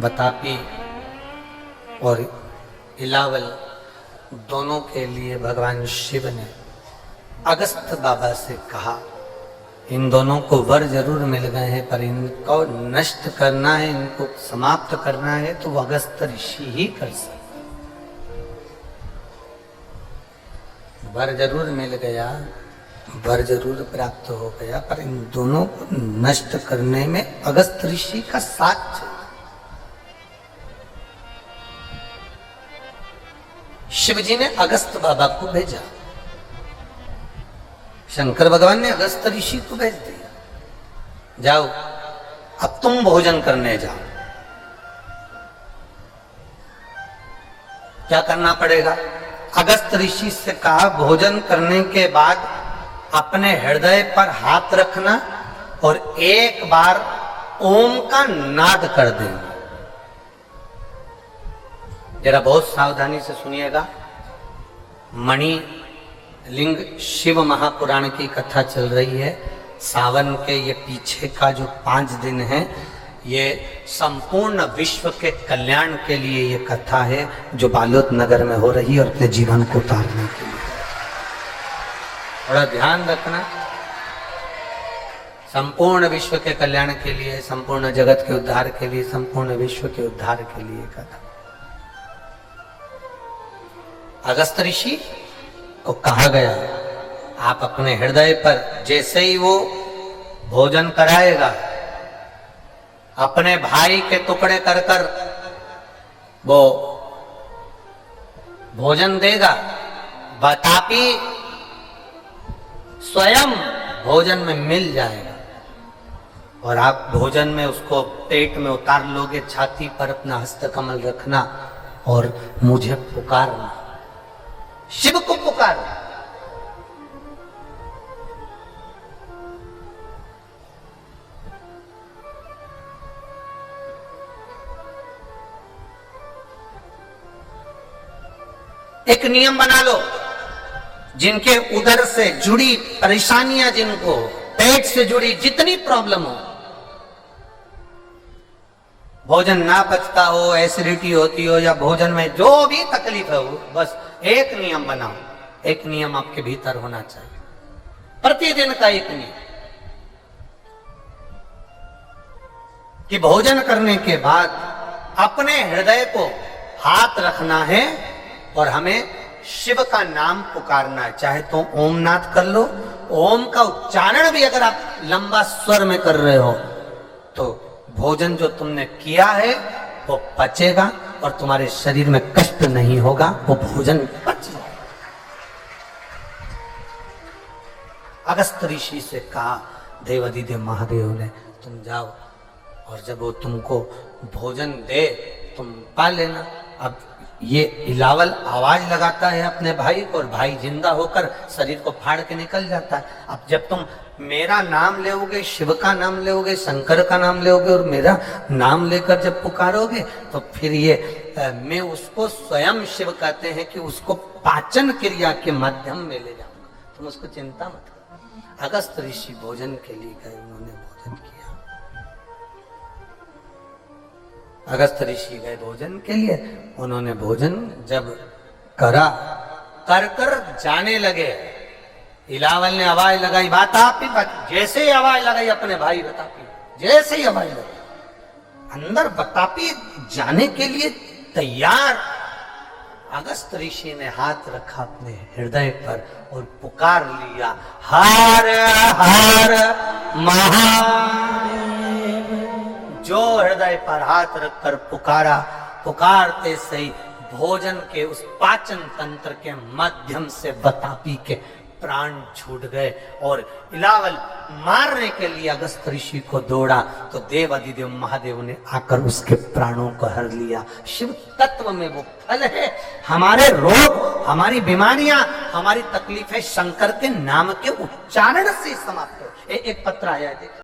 बतापी और इलावल दोनों के लिए भगवान शिव ने अगस्त बाबा से कहा, इन दोनों को वर जरूर मिल गए हैं पर इनको नष्ट करना है, इनको समाप्त करना है तो वो अगस्त ऋषि ही कर सकते। वर जरूर मिल गया, वर जरूर प्राप्त हो गया, पर इन दोनों को नष्ट करने में अगस्त ऋषि का साथ चाहिए। शिव जी ने अगस्त बाबा को भेजा, शंकर भगवान ने अगस्त ऋषि को भेज दिया, जाओ अब तुम भोजन करने जाओ। क्या करना पड़ेगा? अगस्त ऋषि से कहा, भोजन करने के बाद अपने हृदय पर हाथ रखना और एक बार ओम का नाद कर देना। जरा बहुत सावधानी से सुनिएगा। मणि लिंग शिव महापुराण की कथा चल रही है। सावन के ये पीछे का जो 5 दिन है, ये संपूर्ण विश्व के कल्याण के लिए ये कथा है, जो बालोद नगर में हो रही है और अपने जीवन को उतारने के लिए। थोड़ा ध्यान रखना, संपूर्ण विश्व के कल्याण के लिए, संपूर्ण जगत के उद्धार के लिए, संपूर्ण विश्व के उद्धार के लिए कथा। अगस्त ऋषि को कहा गया, आप अपने हृदय पर जैसे ही वो भोजन कराएगा, अपने भाई के टुकड़े कर कर वो भोजन देगा, बतापी स्वयं भोजन में मिल जाएगा और आप भोजन में उसको पेट में उतार लोगे। छाती पर अपना हस्तकमल रखना और मुझे पुकारना, शिव को पुकारना। एक नियम बना लो, जिनके उदर से जुड़ी परेशानियां, जिनको पेट से जुड़ी जितनी प्रॉब्लम हो, भोजन ना पचता हो, एसिडिटी होती हो या भोजन में जो भी तकलीफ है, बस एक नियम बनाओ। एक नियम आपके भीतर होना चाहिए, प्रतिदिन का एक नियम, कि भोजन करने के बाद अपने हृदय को हाथ रखना है और हमें शिव का नाम पुकारना है। चाहे तो ओम नाद कर लो, ओम का उच्चारण भी अगर आप लंबा स्वर में कर रहे हो तो भोजन जो तुमने किया है वो पचेगा और तुम्हारे शरीर में कष्ट नहीं होगा, वो भोजन पच जाएगा। अगस्त ऋषि से कहा, देवाधिदेव महादेव ने, तुम जाओ और जब वो तुमको भोजन दे तुम पा लेना। अब ये इलावल आवाज लगाता है अपने भाई को और भाई जिंदा होकर शरीर को फाड़ के निकल जाता है। अब जब तुम मेरा नाम लेओगे, शिव का नाम लेओगे, शंकर का नाम लेओगे और मेरा नाम लेकर जब पुकारोगे तो फिर ये मैं उसको स्वयं शिव कहते हैं कि उसको पाचन क्रिया के माध्यम में ले जाऊंगा, तुम उसको चिंता मत करो। अगस्त ऋषि भोजन के लिए गए, उन्होंने भोजन किया। अगस्त ऋषि गए भोजन के लिए, उन्होंने भोजन जब करा, कर कर जाने लगे, इलावल ने आवाज लगाई, बतापी। जैसे ही आवाज लगाई अपने भाई बतापी, जैसे ही आवाज लगाई, अंदर बतापी जाने के लिए तैयार। अगस्त ऋषि ने हाथ रखा अपने हृदय पर और पुकार लिया, हर हर महादेव। जो हृदय पर हाथ रखकर पुकारा, पुकारते से ही भोजन के उस पाचन तंत्र के माध्यम से बतापी के प्राण छूट गए और इलावल मारने के लिए अगस्त ऋषि को दौड़ा तो देवाधिदेव महादेव ने आकर उसके प्राणों को हर लिया। शिव तत्व में वो फल है। हमारे रोग, हमारी बीमारियां, हमारी तकलीफें शंकर के नाम के उच्चारण से समाप्त हो। एक पत्र आया है,